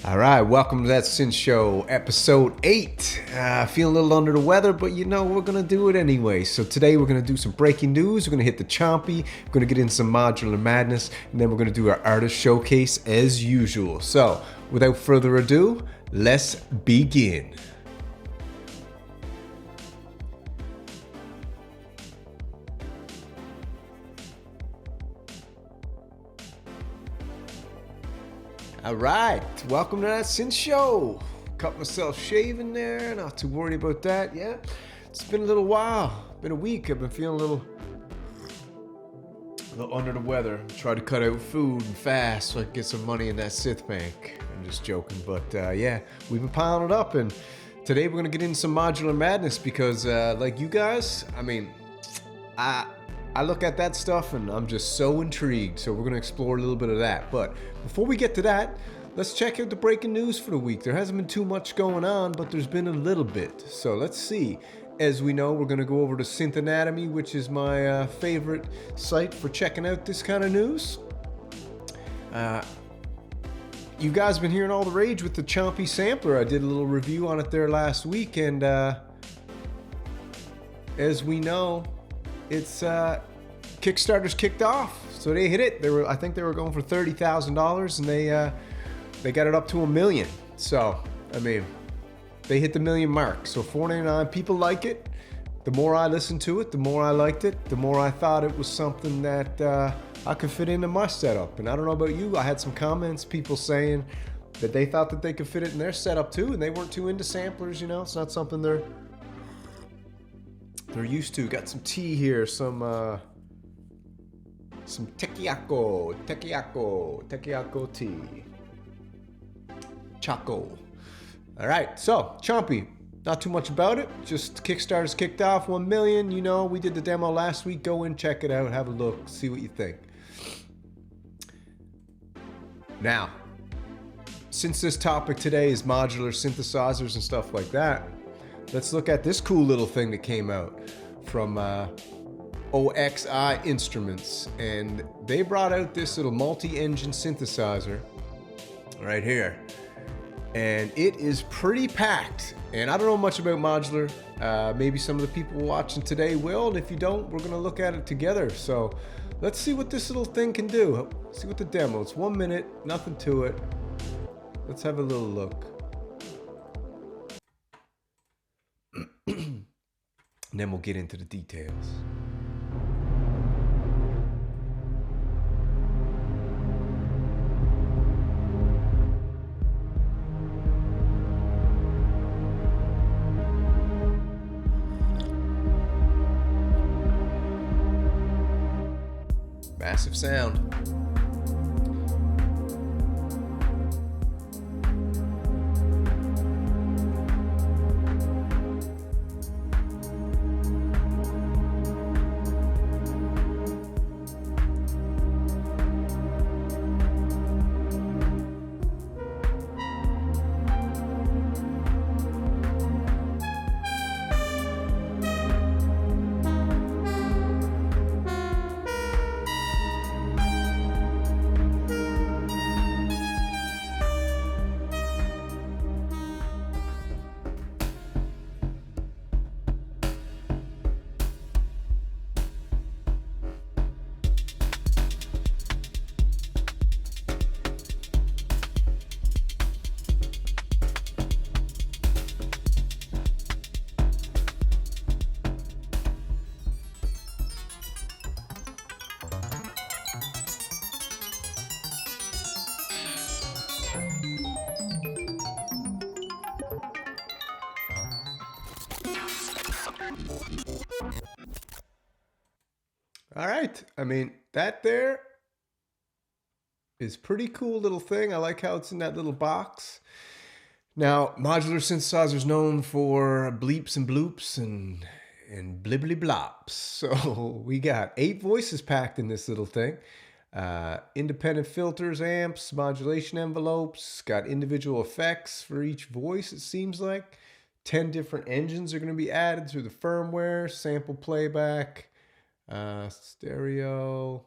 All right, welcome to That Synth Show, episode 8. Feeling a little under the weather, but you know, we're going to do it anyway. So today we're going to do some breaking news. We're going to hit the Chompy, we're going to get in some modular madness, and then we're going to do our artist showcase as usual. So without further ado, let's begin. All right, welcome to That Synth Show. Cut myself shaving there, not too worried about that. Yeah, it's been a little while, been a week. I've been feeling a little under the weather. Try to cut out food and fast so I can get some money in that synth bank. I'm just joking, but yeah, we've been piling it up, and today we're gonna get into some modular madness because, like you guys, I mean, I look at that stuff and I'm just so intrigued. So we're gonna explore a little bit of that. But before we get to that, let's check out the breaking news for the week. There hasn't been too much going on, but there's been a little bit. So let's see. As we know, we're gonna go over to Synth Anatomy, which is my favorite site for checking out this kind of news. You guys been hearing all the rage with the Chompy sampler. I did a little review on it there last week, and as we know, it's Kickstarter's kicked off, so they hit it. I think they were going for $30,000, and they got it up to $1 million. So I mean, they hit the $1 million mark. So $4.99. People like it. The more I listened to it, the more I liked it. The more I thought it was something that I could fit into my setup. And I don't know about you, I had some comments, people saying that they thought that they could fit it in their setup too, and they weren't too into samplers. You know, it's not something they're used to. Got some tea here, some tekiako tea. Choco. All right, so Chompy, not too much about it. Just Kickstarter's kicked off, 1 million. You know, we did the demo last week. Go in, check it out, have a look, see what you think. Now, since this topic today is modular synthesizers and stuff like that, let's look at this cool little thing that came out from OXI Instruments, and they brought out this little multi-engine synthesizer right here, and it is pretty packed. And I don't know much about modular. Maybe some of the people watching today will, and if you don't, we're gonna look at it together. So let's see what this little thing can do. See what the demo. It's 1 minute, nothing to it. Let's have a little look. And then we'll get into the details. Massive sound. All right, I mean, that there is pretty cool little thing. I like how it's in that little box. Now, modular synthesizers known for bleeps and bloops and blibbly blops. So we got 8 voices packed in this little thing. Independent filters, amps, modulation envelopes, got individual effects for each voice, it seems like. 10 different engines are going to be added through the firmware, sample playback, stereo,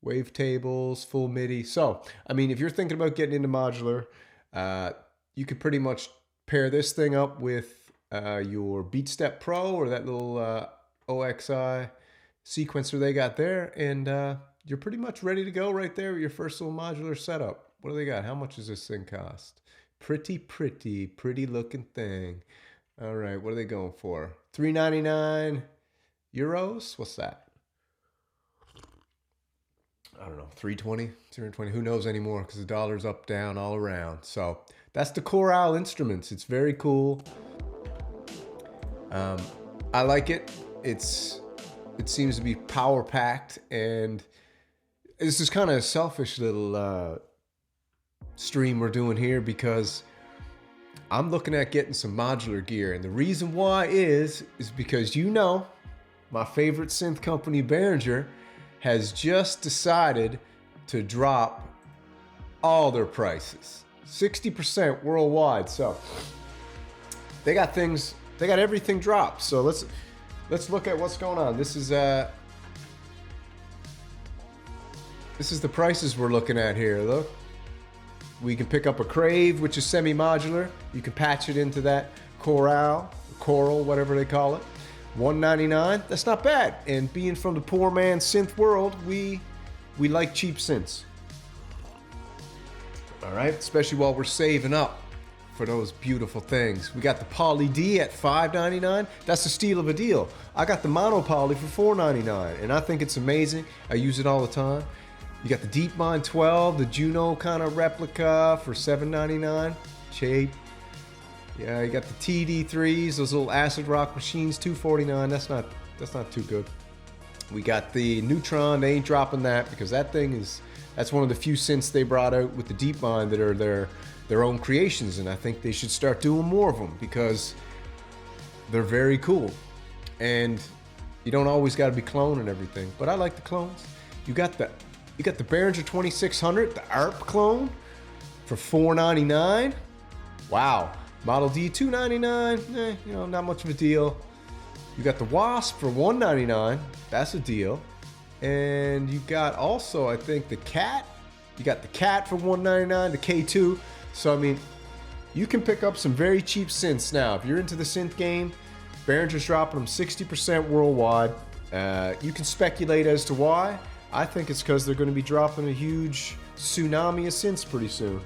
wavetables, full MIDI. So, I mean, if you're thinking about getting into modular, you could pretty much pair this thing up with your BeatStep Pro or that little OXI sequencer they got there, and you're pretty much ready to go right there with your first little modular setup. What do they got? How much does this thing cost? Pretty looking thing. All right, what are they going for? 399 euros? What's that? I don't know, 320, 220, who knows anymore, because the dollar's up, down, all around. So that's the Chorale Instruments. It's very cool. I like it. It seems to be power packed, and this is kind of a selfish little stream we're doing here because I'm looking at getting some modular gear, and the reason why is because, you know, my favorite synth company, Behringer, has just decided to drop all their prices, 60% worldwide. So they got everything dropped. So let's look at what's going on. This is the prices we're looking at here. Look, we can pick up a Crave, which is semi-modular. You can patch it into that Coral, whatever they call it. $199, that's not bad. And being from the poor man synth world, we like cheap synths. All right, especially while we're saving up for those beautiful things. We got the Poly D at $5.99. That's a steal of a deal. I got the Mono Poly for $4.99, and I think it's amazing. I use it all the time. You got the DeepMind 12, the Juno kind of replica for $7.99. Cheap. Yeah, you got the TD3s, those little acid rock machines, $2.49. That's not too good. We got the Neutron. They ain't dropping that because that's one of the few synths they brought out with the DeepMind that are their own creations, and I think they should start doing more of them because they're very cool. And you don't always got to be cloning everything, but I like the clones. You got the Behringer 2600, the ARP clone for $4.99. Wow. Model D $2.99, you know, not much of a deal. You got the Wasp for $1.99, that's a deal. And you got also, I think, the Cat. You got the Cat for $1.99, the K2. So, I mean, you can pick up some very cheap synths now. If you're into the synth game, Behringer's dropping them 60% worldwide. You can speculate as to why. I think it's because they're going to be dropping a huge tsunami of synths pretty soon.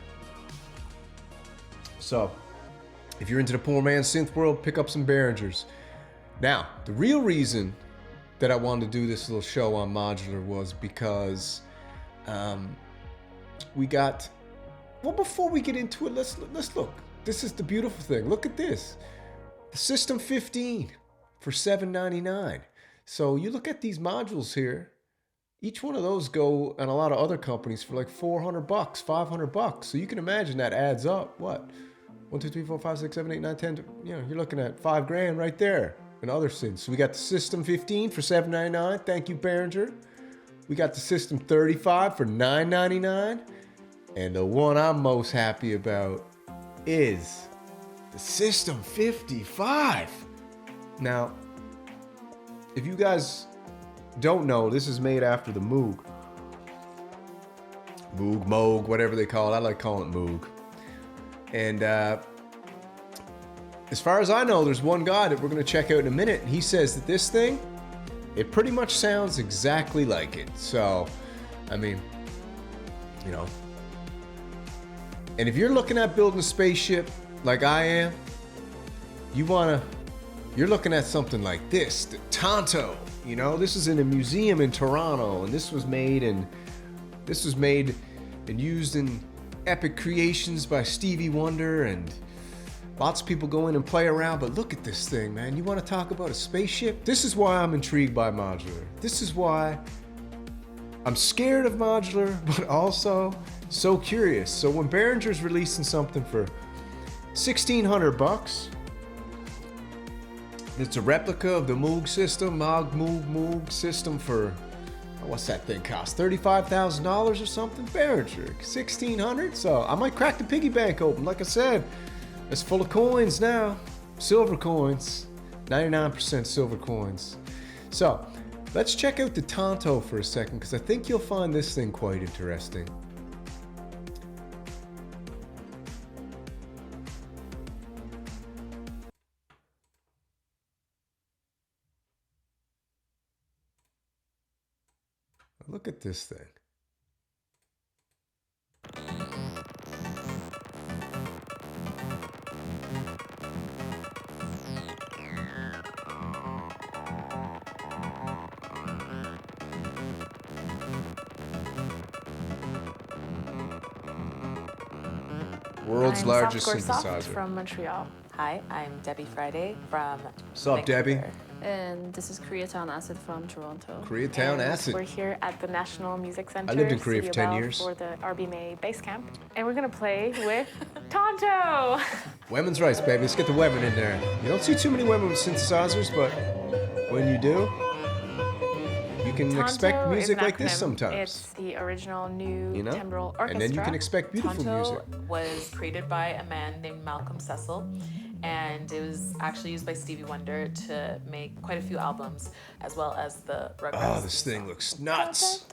So, if you're into the poor man synth world, pick up some Behringers. Now, the real reason that I wanted to do this little show on modular was because we got, well, before we get into it, let's look. This is the beautiful thing. Look at this. The System 15 for $7.99. So you look at these modules here, each one of those go on a lot of other companies for like $400, $500. So you can imagine that adds up. What? 1, 2, 3, 4, 5, 6, 7, 8, 9, 10. You know, you're looking at $5,000 right there in other synths. So we got the System 15 for $7.99. Thank you, Behringer. We got the System 35 for $9.99. And the one I'm most happy about is the System 55. Now, if you guys don't know, this is made after the Moog. Moog, whatever they call it. I like calling it Moog. And as far as I know, there's one guy that we're going to check out in a minute. And he says that this thing, it pretty much sounds exactly like it. So, I mean, you know. And if you're looking at building a spaceship like I am, you're looking at something like this, the Tonto. You know, this is in a museum in Toronto, and this was made and used in epic creations by Stevie Wonder, and lots of people go in and play around. But look at this thing, man. You want to talk about a spaceship? This is why I'm intrigued by modular. This is why I'm scared of modular, but also so curious. So when Behringer's releasing something for $1,600, it's a replica of the Moog system, Moog system for, what's that thing cost? $35,000 or something? Behringer, $1,600. So I might crack the piggy bank open. Like I said, it's full of coins now, silver coins, 99% silver coins. So Let's check out the Tonto for a second, because I think you'll find this thing quite interesting. Look at this thing. World's largest synthesizer. From Montreal. Hi, I'm Debbie Friday from What's up, Debbie? And this is Koreatown Acid from Toronto. Koreatown Acid. We're here at the National Music Center. I lived in Korea for 10 years. For the RB Base Camp. And we're gonna play with Tonto! Women's rights, baby. Let's get the women in there. You don't see too many women with synthesizers, but when you do, you can expect music like this sometimes. It's the original new timbral orchestra. And then you can expect beautiful music. Tonto was created by a man named Malcolm Cecil, and it was actually used by Stevie Wonder to make quite a few albums, as well as the Rugrats. Oh, this thing looks nuts.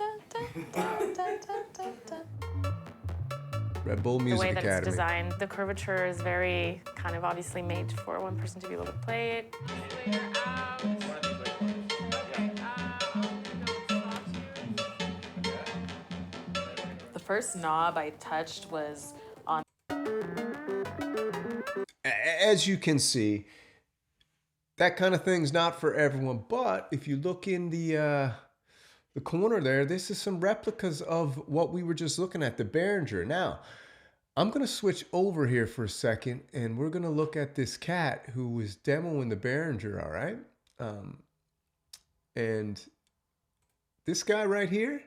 Red Bull Music Academy. The way that it's designed, the curvature is very kind of obviously made for one person to be able to play it. The first knob I touched was on. As you can see, that kind of thing's not for everyone. But if you look in the corner there, this is some replicas of what we were just looking at, the Behringer. Now, I'm going to switch over here for a second, and we're going to look at this cat who was demoing the Behringer, all right? And this guy right here,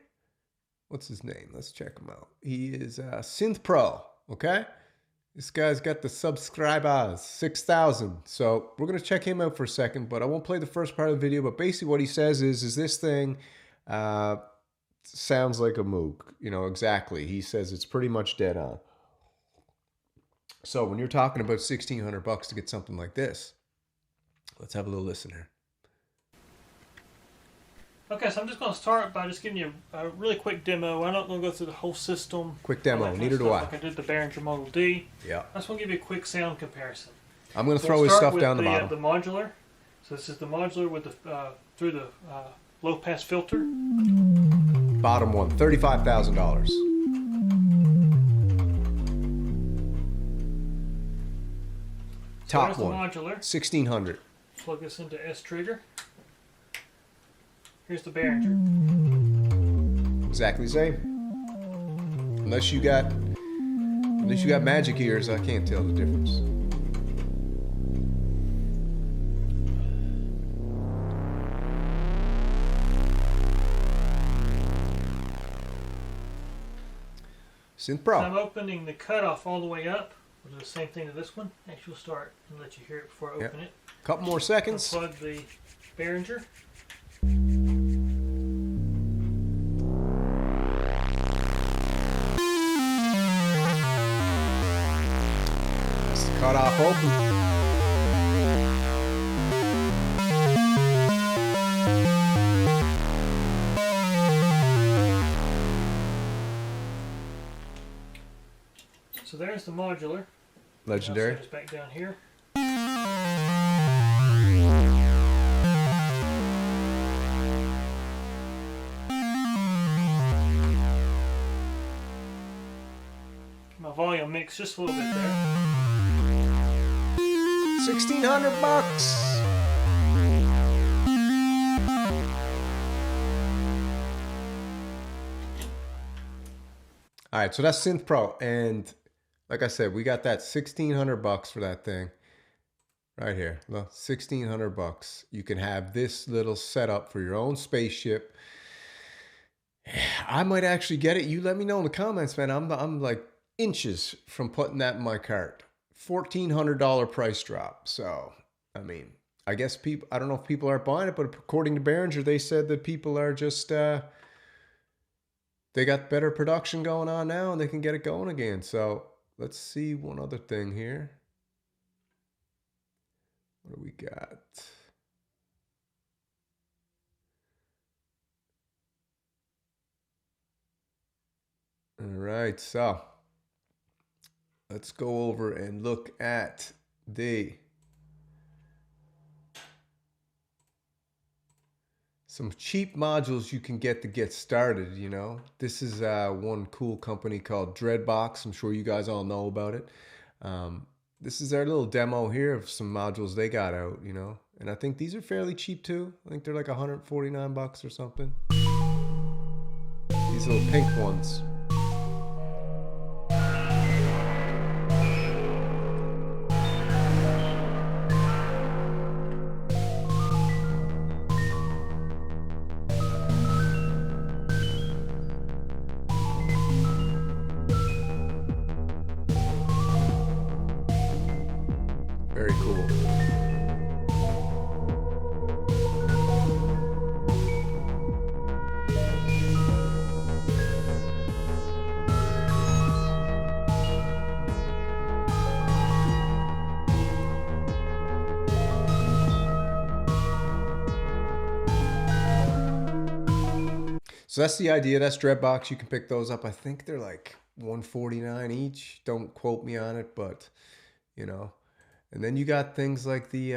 what's his name? Let's check him out. He is Synth Pro, okay? This guy's got the subscribers, 6,000. So we're going to check him out for a second, but I won't play the first part of the video. But basically what he says is this thing sounds like a Moog. You know, exactly. He says it's pretty much dead on. So when you're talking about $1,600 to get something like this, let's have a little listen here. Okay, so I'm just going to start by just giving you a really quick demo. I'm not going to go through the whole system. Quick demo, neither do I. Like I did the Behringer Model D. Yeah. I just want to give you a quick sound comparison. I'm going to throw his stuff down the bottom. The modular. So this is the modular with the through the low pass filter. Bottom one, $35,000. Top one, modular. $1,600. Plug this into S trigger. Here's the Behringer. Exactly the same. Unless you got magic ears, I can't tell the difference. Synth Pro. So I'm opening the cutoff all the way up. We'll do the same thing to this one. Actually, we'll start and let you hear it before I open it. Couple more seconds. I'll plug the Behringer. Cut off open. So there's the modular. Legendary. I'll set this back down here. My volume mix just a little bit there. $1,600. All right, so that's Synth Pro, and like I said, we got that $1,600 for that thing right here. Look, $1,600. You can have this little setup for your own spaceship. I might actually get it. You let me know in the comments, man. I'm like inches from putting that in my cart. $1,400 price drop. So, I mean, I guess people, I don't know if people aren't buying it, but according to Behringer, they said that people are just, they got better production going on now and they can get it going again. So let's see one other thing here. What do we got? All right, so let's go over and look at some cheap modules you can get to get started, you know. This is one cool company called Dreadbox. I'm sure you guys all know about it. This is our little demo here of some modules they got out, you know. And I think these are fairly cheap too. I think they're like 149 bucks or something. These little pink ones. Very cool. So that's the idea. That's Dreadbox. You can pick those up. I think they're like $149 each. Don't quote me on it, but you know. And then you got things like the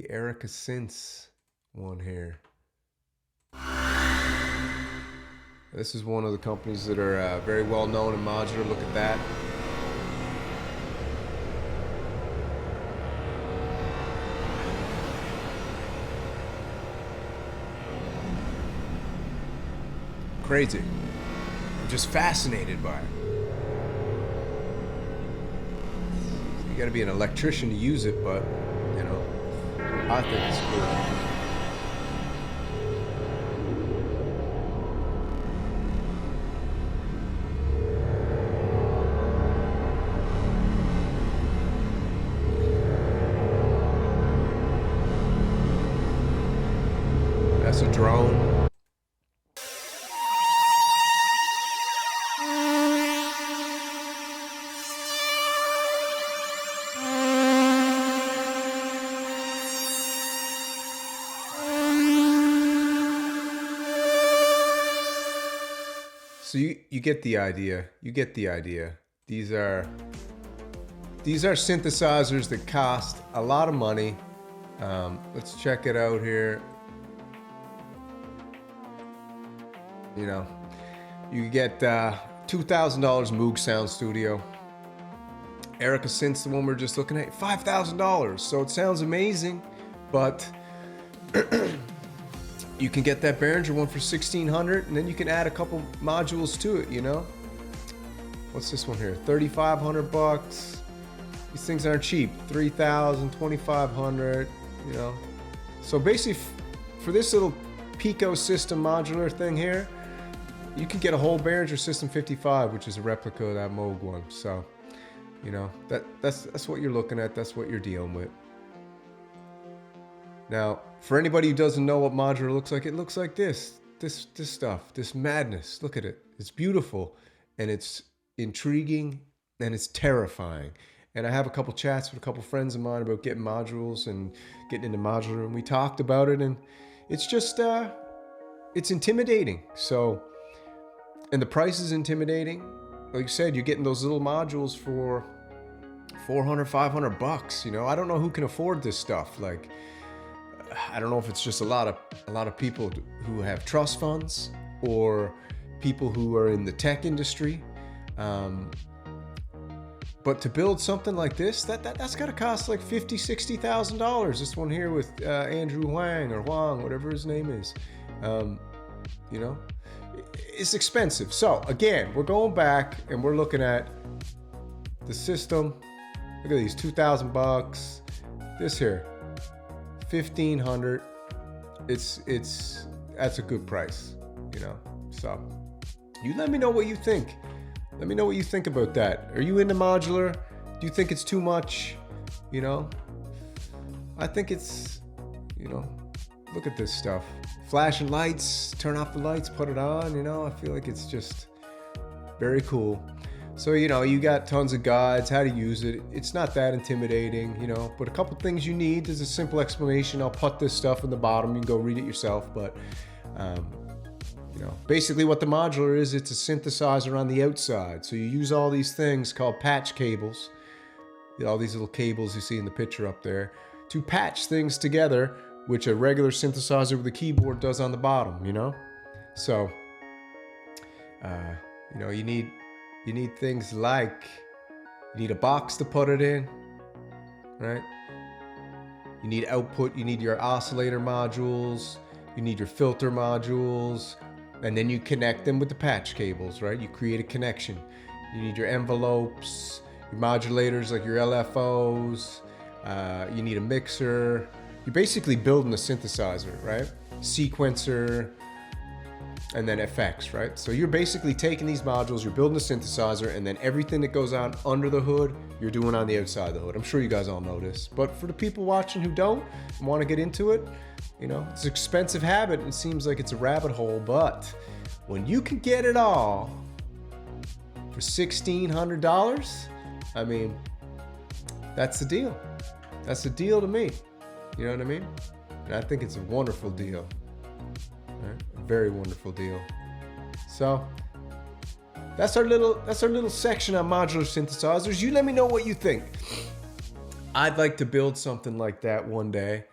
Erica Synths one here. This is one of the companies that are very well known in modular. Look at that. Crazy. I'm just fascinated by it. You gotta be an electrician to use it, but you know, I think it's cool. That's a drone. So you get the idea. You get the idea. These are synthesizers that cost a lot of money. Let's check it out here. You know, you get $2,000 Moog Sound Studio. Erica Synths, the one we're just looking at, $5,000. So it sounds amazing, but you can get that Behringer one for $1,600, and then you can add a couple modules to it, you know? What's this one here? 3,500 bucks. These things aren't cheap. 3,000, 2,500, you know? So basically, for this little Pico system modular thing here, you can get a whole Behringer System 55, which is a replica of that Moog one. So, you know, that's what you're looking at. That's what you're dealing with. Now, for anybody who doesn't know what modular looks like, it looks like this stuff, this madness. Look at it. It's beautiful, and it's intriguing, and it's terrifying. And I have a couple chats with a couple friends of mine about getting modules and getting into modular, and we talked about it, and it's just, it's intimidating. So, and the price is intimidating. Like you said, you're getting those little modules for 400, 500 bucks, you know? I don't know who can afford this stuff. Like, I don't know if it's just a lot of people who have trust funds or people who are in the tech industry. But to build something like this, that's got to cost like $50,000, $60,000. This one here with Andrew Huang or Huang, whatever his name is, you know, it's expensive. So again, we're going back and we're looking at the system. Look at these, 2,000 bucks. This here, 1,500. That's a good price, you know. So you let me know what you think. Let me know what you think about that. Are you into modular? Do you think it's too much? You know, I think it's, you know, look at this stuff. Flashing lights, turn off the lights, put it on, you know, I feel like it's just very cool. So, you know, you got tons of guides, how to use it. It's not that intimidating, you know, but a couple things you need. There's a simple explanation. I'll put this stuff in the bottom. You can go read it yourself, but You know, basically what the modular is, it's a synthesizer on the outside. So you use all these things called patch cables, all these little cables you see in the picture up there, to patch things together, which a regular synthesizer with a keyboard does on the bottom, you know? So, you know, you need things like, you need a box to put it in, right? You need output, you need your oscillator modules, you need your filter modules, and then you connect them with the patch cables, right? You create a connection. You need your envelopes, your modulators like your LFOs, you need a mixer. You're basically building a synthesizer, right? Sequencer, and then effects, right? So you're basically taking these modules, you're building a synthesizer, and then everything that goes on under the hood, you're doing on the outside of the hood. I'm sure you guys all know this, but for the people watching who don't and want to get into it, you know, it's an expensive habit and it seems like it's a rabbit hole, but when you can get it all for $1,600, I mean, that's the deal. That's the deal to me. You know what I mean? And I think it's a wonderful deal. Right? A very wonderful deal. So that's our little section on modular synthesizers. You let me know what you think. I'd like to build something like that one day.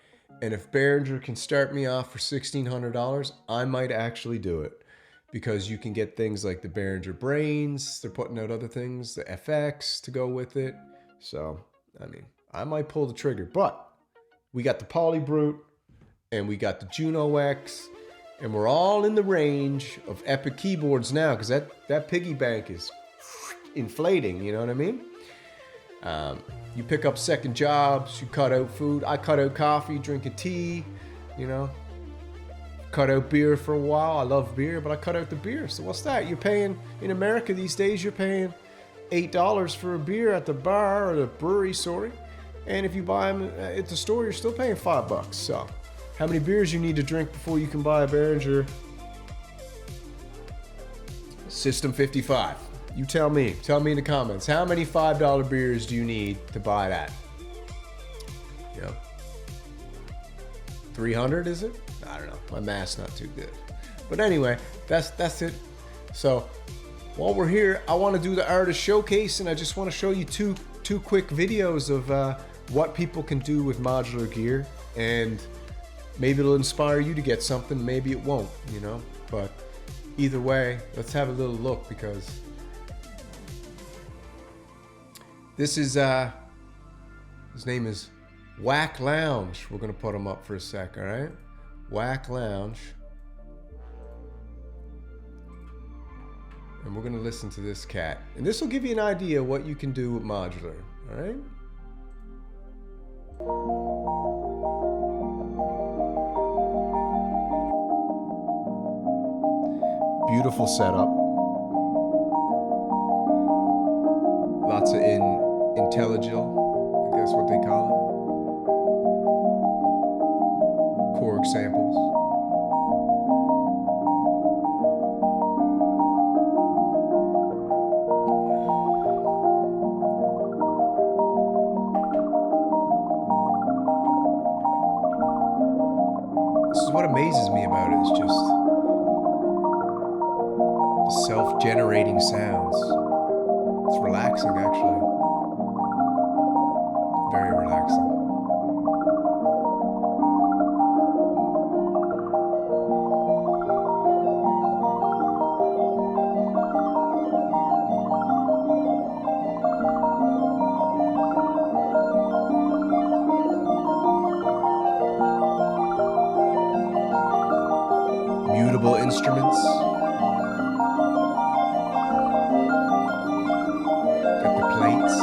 And if Behringer can start me off for $1,600, I might actually do it. Because you can get things like the Behringer brains. They're putting out other things, the FX to go with it. So, I mean, I might pull the trigger. But we got the Polybrute and we got the Juno-x. And we're all in the range of epic keyboards now. Because that piggy bank is inflating, you know what I mean? You pick up second jobs, you cut out food. I cut out coffee, drinking tea, you know. Cut out beer for a while. I love beer, but I cut out the beer. So what's that? You're paying, in America these days, you're paying $8 for a beer at the bar or the brewery, sorry. And if you buy them at the store, you're still paying $5. So how many beers you need to drink before you can buy a Behringer System 55? You tell me. Tell me in the comments. How many $5 beers do you need to buy that? You know, 300 is it? I don't know. My math's not too good. But anyway, that's it. So while we're here, I want to do the artist showcase, and I just want to show you two quick videos of what people can do with modular gear, and maybe it'll inspire you to get something. Maybe it won't, you know. But either way, let's have a little look, because this is his name is Whack Lounge. We're gonna put him up for a sec, all right? Whack Lounge. And we're gonna listen to this cat. And this will give you an idea what you can do with modular, all right? Beautiful setup. Lots of IntelliJ, I guess what they call it. Korg samples. This is what amazes me about it, is just the self-generating sounds. It's relaxing, actually. Very relaxing. Mutable instruments. Got the plates.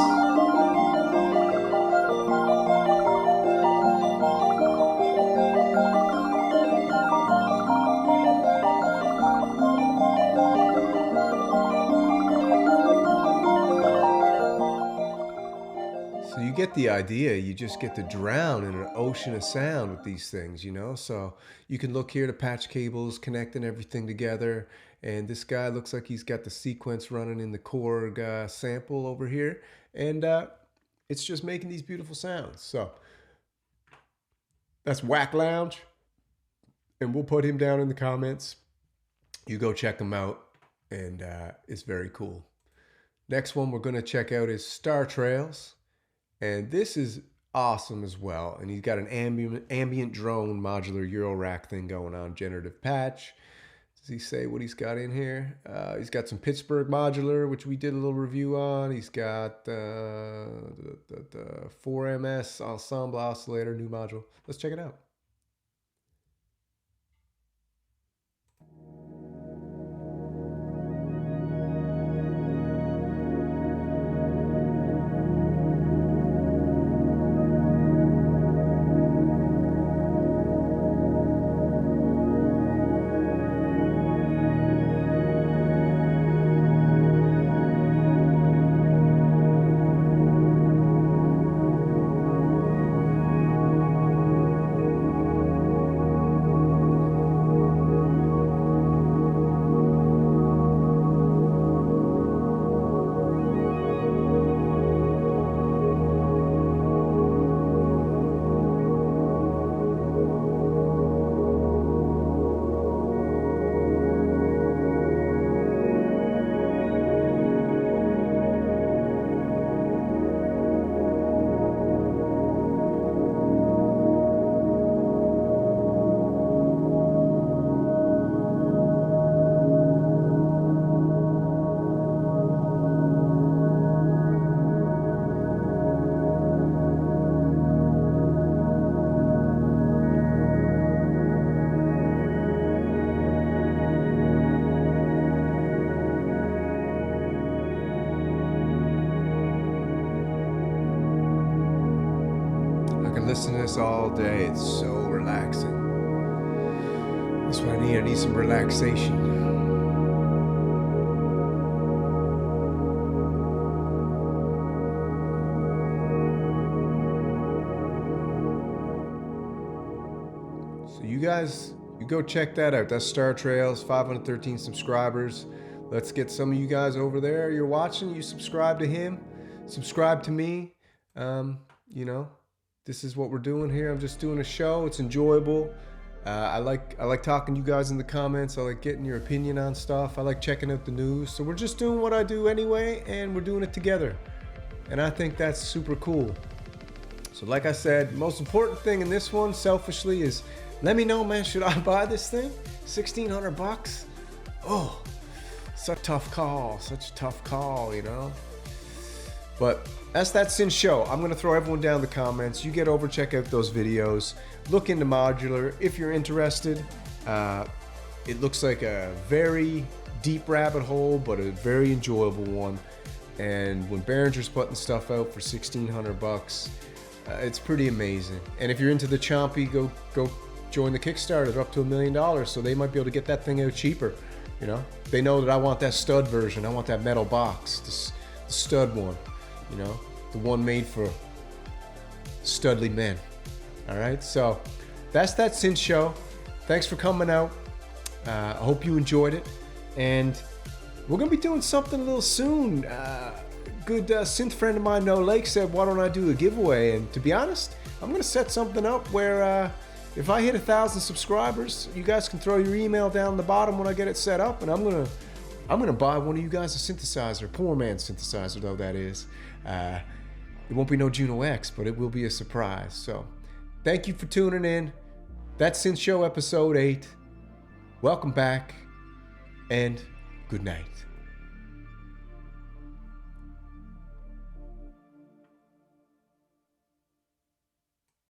So you get the idea. You just get to drown in an ocean of sound with these things, you know? So you can look here, the patch cables connecting everything together. And this guy looks like he's got the sequence running in the Korg sample over here. And it's just making these beautiful sounds. So that's Whack Lounge. And we'll put him down in the comments. You go check him out, and it's very cool. Next one we're going to check out is Star Trails, and this is awesome as well. And he's got an ambient drone modular Eurorack thing going on, generative patch. Does he say what he's got in here? He's got some Pittsburgh modular, which we did a little review on. He's got the 4MS ensemble oscillator, new module. Let's check it out. Listen to this all day. It's so relaxing. That's what I need. I need some relaxation. So you guys, you go check that out. That's Star Trails, 513 subscribers. Let's get some of you guys over there. You're watching, you subscribe to him, subscribe to me. You know, this is what we're doing here. I'm just doing a show. It's enjoyable. I like talking to you guys in the comments. I like getting your opinion on stuff. I like checking out the news. So we're just doing what I do anyway, and we're doing it together. And I think that's super cool. So like I said, most important thing in this one, selfishly, is let me know, man, should I buy this thing? 1,600 bucks? Oh, such a tough call, you know? But that's that Synth show. I'm going to throw everyone down in the comments. You get over, check out those videos. Look into Modular if you're interested. It looks like a very deep rabbit hole, but a very enjoyable one. And when Behringer's putting stuff out for 1,600 bucks, it's pretty amazing. And if you're into the CHOMPI, go join the Kickstarter. They're up to $1 million, so they might be able to get that thing out cheaper. You know, they know that I want that stud version. I want that metal box, the stud one. You know, the one made for studly men. All right, so that's that Synth show. Thanks for coming out. I hope you enjoyed it, and we're gonna be doing something a little soon. Good synth friend of mine, No Lake, said, "Why don't I do a giveaway?" And to be honest, I'm gonna set something up where if I hit 1,000 subscribers, you guys can throw your email down the bottom when I get it set up, and I'm gonna buy one of you guys a synthesizer, poor man's synthesizer though that is. It won't be no Juno-x, but it will be a surprise. So thank you for tuning in. That's Synth Show episode 8. Welcome back, and good night.